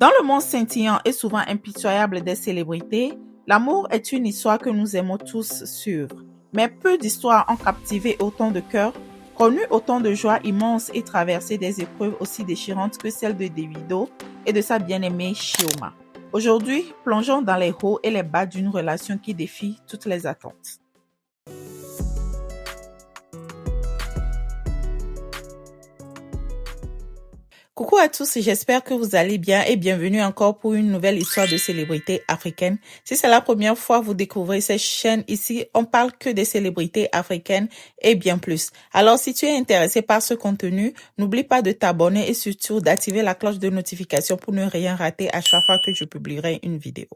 Dans le monde scintillant et souvent impitoyable des célébrités, l'amour est une histoire que nous aimons tous suivre. Mais peu d'histoires ont captivé autant de cœurs, connu autant de joies immenses et traversé des épreuves aussi déchirantes que celle de Davido et de sa bien-aimée Chioma. Aujourd'hui, plongeons dans les hauts et les bas d'une relation qui défie toutes les attentes. Coucou à tous, j'espère que vous allez bien et bienvenue encore pour une nouvelle histoire de célébrités africaines. Si c'est la première fois que vous découvrez cette chaîne ici, on parle que des célébrités africaines et bien plus. Alors si tu es intéressé par ce contenu, n'oublie pas de t'abonner et surtout d'activer la cloche de notification pour ne rien rater à chaque fois que je publierai une vidéo.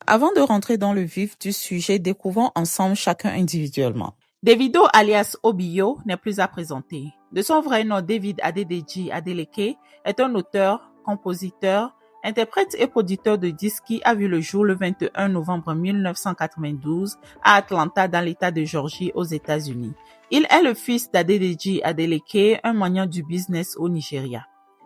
Avant de rentrer dans le vif du sujet, découvrons ensemble chacun individuellement. Davido alias Obio n'est plus à présenter. De son vrai nom, David Adedeji Adeleke est un auteur, compositeur, interprète et producteur de disques qui a vu le jour le 21 novembre 1992 à Atlanta dans l'État de Géorgie aux États-Unis. Il est le fils d'Adedeji Adeleke, un magnat du business au Nigeria.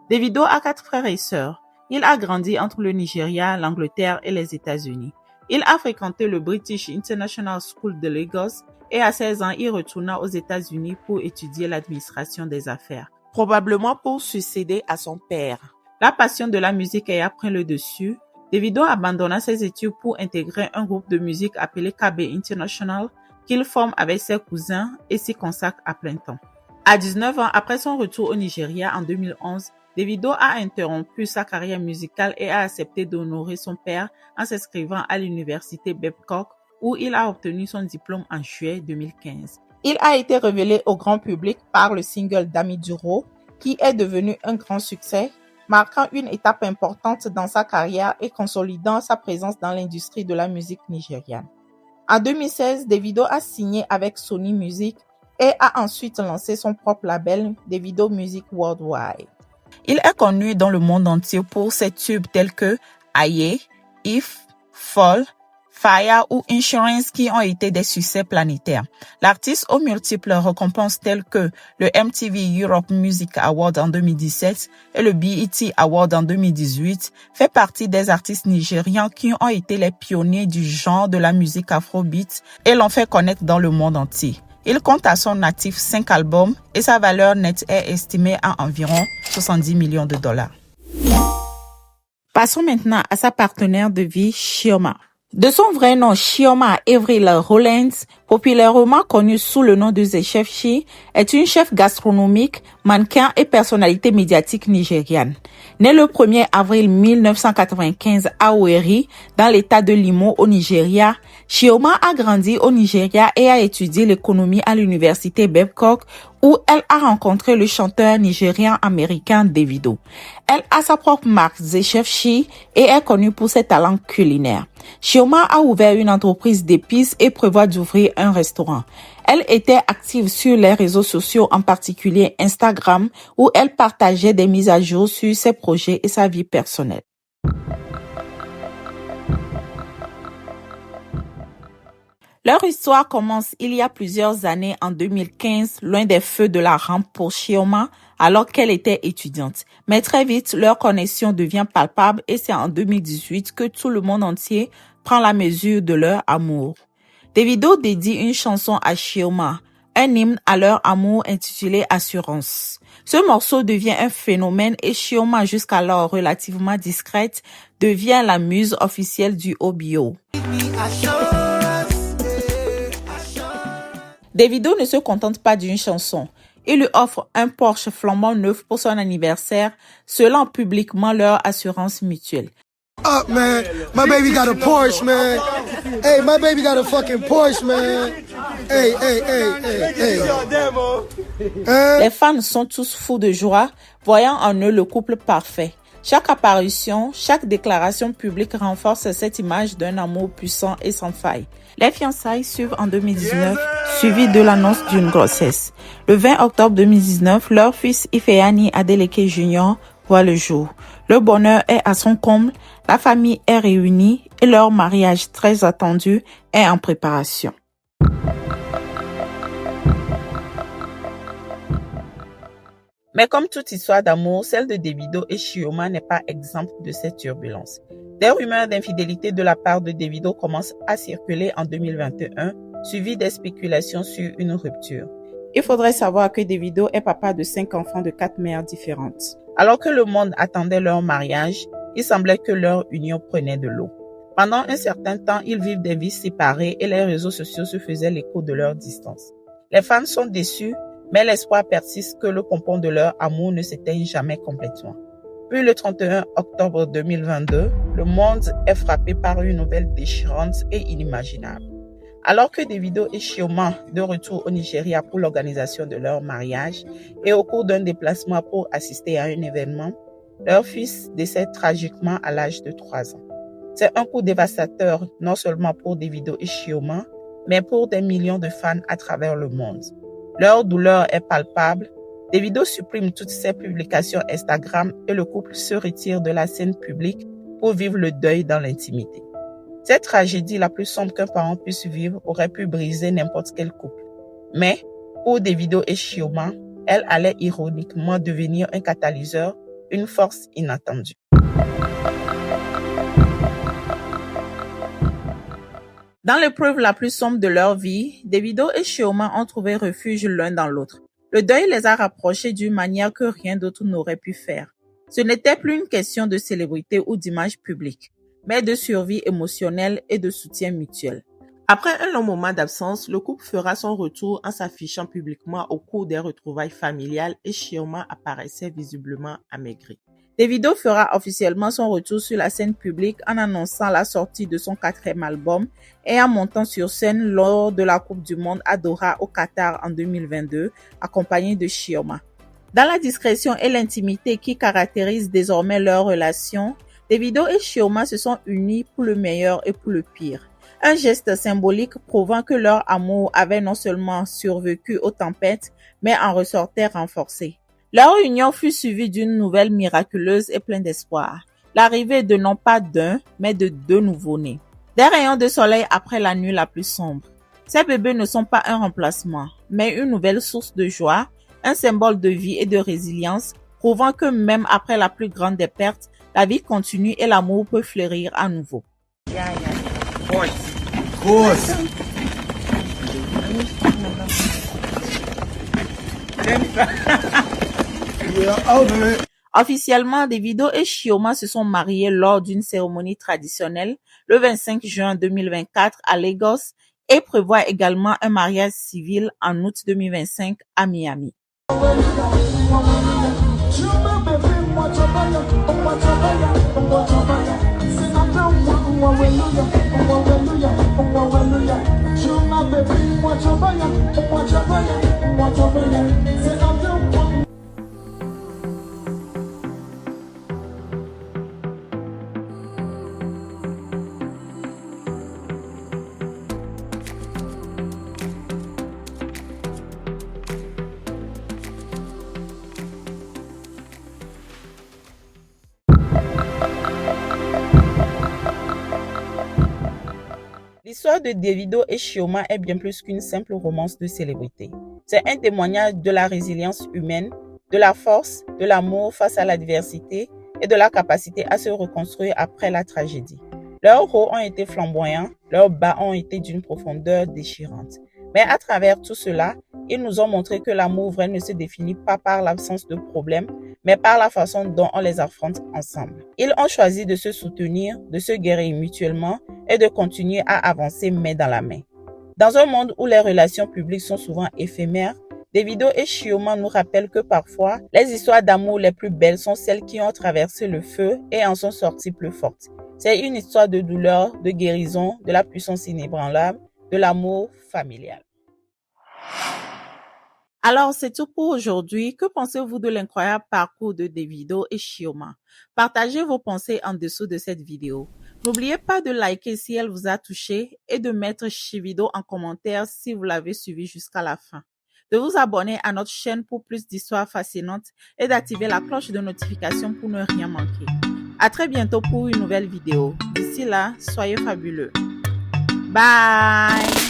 Davido a 4 frères et sœurs. Il a grandi entre le Nigeria, l'Angleterre et les États-Unis. Il a fréquenté le British International School de Lagos et à 16 ans, il retourna aux États-Unis pour étudier l'administration des affaires, probablement pour succéder à son père. La passion de la musique ayant pris le dessus, Davido abandonna ses études pour intégrer un groupe de musique appelé KB International qu'il forme avec ses cousins et s'y consacre à plein temps. À 19 ans, après son retour au Nigeria en 2011, Davido a interrompu sa carrière musicale et a accepté d'honorer son père en s'inscrivant à l'université Babcock où il a obtenu son diplôme en juillet 2015. Il a été révélé au grand public par le single Dami Duro, qui est devenu un grand succès, marquant une étape importante dans sa carrière et consolidant sa présence dans l'industrie de la musique nigériane. En 2016, Davido a signé avec Sony Music et a ensuite lancé son propre label, Davido Music Worldwide. Il est connu dans le monde entier pour ses tubes tels que Aye, If, Fall, Fire ou Insurance qui ont été des succès planétaires. L'artiste aux multiples récompenses telles que le MTV Europe Music Award en 2017 et le BET Award en 2018 fait partie des artistes nigérians qui ont été les pionniers du genre de la musique afrobeat et l'ont fait connaître dans le monde entier. Il compte à son actif 5 albums et sa valeur nette est estimée à environ 70 millions de dollars. Passons maintenant à sa partenaire de vie, Chioma. De son vrai nom, Chioma Avril Rollins, populairement connue sous le nom de The Chef Chi, est une chef gastronomique, mannequin et personnalité médiatique nigériane. Née le 1er avril 1995 à Owerri, dans l'état de Imo au Nigeria, Chioma a grandi au Nigeria et a étudié l'économie à l'université Babcock où elle a rencontré le chanteur nigérian-américain Davido. Elle a sa propre marque The Chef Chi et est connue pour ses talents culinaires. Chioma a ouvert une entreprise d'épices et prévoit d'ouvrir un restaurant. Elle était active sur les réseaux sociaux, en particulier Instagram, où elle partageait des mises à jour sur ses projets et sa vie personnelle. Leur histoire commence il y a plusieurs années en 2015, loin des feux de la rampe pour Chioma, alors qu'elle était étudiante. Mais très vite, leur connexion devient palpable et c'est en 2018 que tout le monde entier prend la mesure de leur amour. Davido dédie une chanson à Chioma, un hymne à leur amour intitulé Assurance. Ce morceau devient un phénomène et Chioma, jusqu'alors relativement discrète, devient la muse officielle du Obio. Davido ne se contente pas d'une chanson. Il lui offre un Porsche flambant neuf pour son anniversaire, scellant publiquement leur assurance mutuelle. Up, man. My baby got a Porsche, man. Hey, my baby got a fucking Porsche, man. Hey. Les fans sont tous fous de joie, voyant en eux le couple parfait. Chaque apparition, chaque déclaration publique renforce cette image d'un amour puissant et sans faille. Les fiançailles suivent en 2019, suivies de l'annonce d'une grossesse. Le 20 octobre 2019, leur fils Ifeanyi Adeleke Jr. voit le jour. Le bonheur est à son comble, la famille est réunie et leur mariage très attendu est en préparation. Mais comme toute histoire d'amour, celle de Davido et Chioma n'est pas exempte de cette turbulence. Des rumeurs d'infidélité de la part de Davido commencent à circuler en 2021, suivies des spéculations sur une rupture. Il faudrait savoir que Davido est papa de 5 enfants de 4 mères différentes. Alors que le monde attendait leur mariage, il semblait que leur union prenait de l'eau. Pendant un certain temps, ils vivent des vies séparées et les réseaux sociaux se faisaient l'écho de leur distance. Les fans sont déçus, mais l'espoir persiste que le pompon de leur amour ne s'éteigne jamais complètement. Puis le 31 octobre 2022, le monde est frappé par une nouvelle déchirante et inimaginable. Alors que Davido et Chioma, de retour au Nigeria pour l'organisation de leur mariage et au cours d'un déplacement pour assister à un événement, leur fils décède tragiquement à l'âge de 3 ans. C'est un coup dévastateur non seulement pour Davido et Chioma, mais pour des millions de fans à travers le monde. Leur douleur est palpable. Davido supprime toutes ses publications Instagram et le couple se retire de la scène publique pour vivre le deuil dans l'intimité. Cette tragédie la plus sombre qu'un parent puisse vivre aurait pu briser n'importe quel couple. Mais pour Davido et Chioma, elle allait ironiquement devenir un catalyseur, une force inattendue. Dans l'épreuve la plus sombre de leur vie, Davido et Chioma ont trouvé refuge l'un dans l'autre. Le deuil les a rapprochés d'une manière que rien d'autre n'aurait pu faire. Ce n'était plus une question de célébrité ou d'image publique, mais de survie émotionnelle et de soutien mutuel. Après un long moment d'absence, le couple fera son retour en s'affichant publiquement au cours des retrouvailles familiales et Chioma apparaissait visiblement amaigrie. Davido fera officiellement son retour sur la scène publique en annonçant la sortie de son 4e album et en montant sur scène lors de la Coupe du Monde à Doha au Qatar en 2022, accompagné de Chioma. Dans la discrétion et l'intimité qui caractérisent désormais leur relation, Davido et Chioma se sont unis pour le meilleur et pour le pire. Un geste symbolique prouvant que leur amour avait non seulement survécu aux tempêtes, mais en ressortait renforcé. Leur union fut suivie d'une nouvelle miraculeuse et pleine d'espoir. L'arrivée de non pas d'un, mais de 2 nouveau-nés. Des rayons de soleil après la nuit la plus sombre. Ces bébés ne sont pas un remplacement, mais une nouvelle source de joie, un symbole de vie et de résilience, prouvant que même après la plus grande des pertes, la vie continue et l'amour peut fleurir à nouveau. Officiellement, Davido et Chioma se sont mariés lors d'une cérémonie traditionnelle le 25 juin 2024 à Lagos et prévoient également un mariage civil en août 2025 à Miami. L'histoire de Davido et Chioma est bien plus qu'une simple romance de célébrité. C'est un témoignage de la résilience humaine, de la force, de l'amour face à l'adversité et de la capacité à se reconstruire après la tragédie. Leurs hauts ont été flamboyants, leurs bas ont été d'une profondeur déchirante. Mais à travers tout cela, ils nous ont montré que l'amour vrai ne se définit pas par l'absence de problèmes, mais par la façon dont on les affronte ensemble. Ils ont choisi de se soutenir, de se guérir mutuellement et de continuer à avancer main dans la main. Dans un monde où les relations publiques sont souvent éphémères, Davido et Chioma nous rappellent que parfois, les histoires d'amour les plus belles sont celles qui ont traversé le feu et en sont sorties plus fortes. C'est une histoire de douleur, de guérison, de la puissance inébranlable, de l'amour familial. Alors, c'est tout pour aujourd'hui. Que pensez-vous de l'incroyable parcours de Davido et Chioma? Partagez vos pensées en dessous de cette vidéo. N'oubliez pas de liker si elle vous a touché et de mettre Chivido en commentaire si vous l'avez suivi jusqu'à la fin. De vous abonner à notre chaîne pour plus d'histoires fascinantes et d'activer la cloche de notification pour ne rien manquer. À très bientôt pour une nouvelle vidéo. D'ici là, soyez fabuleux. Bye!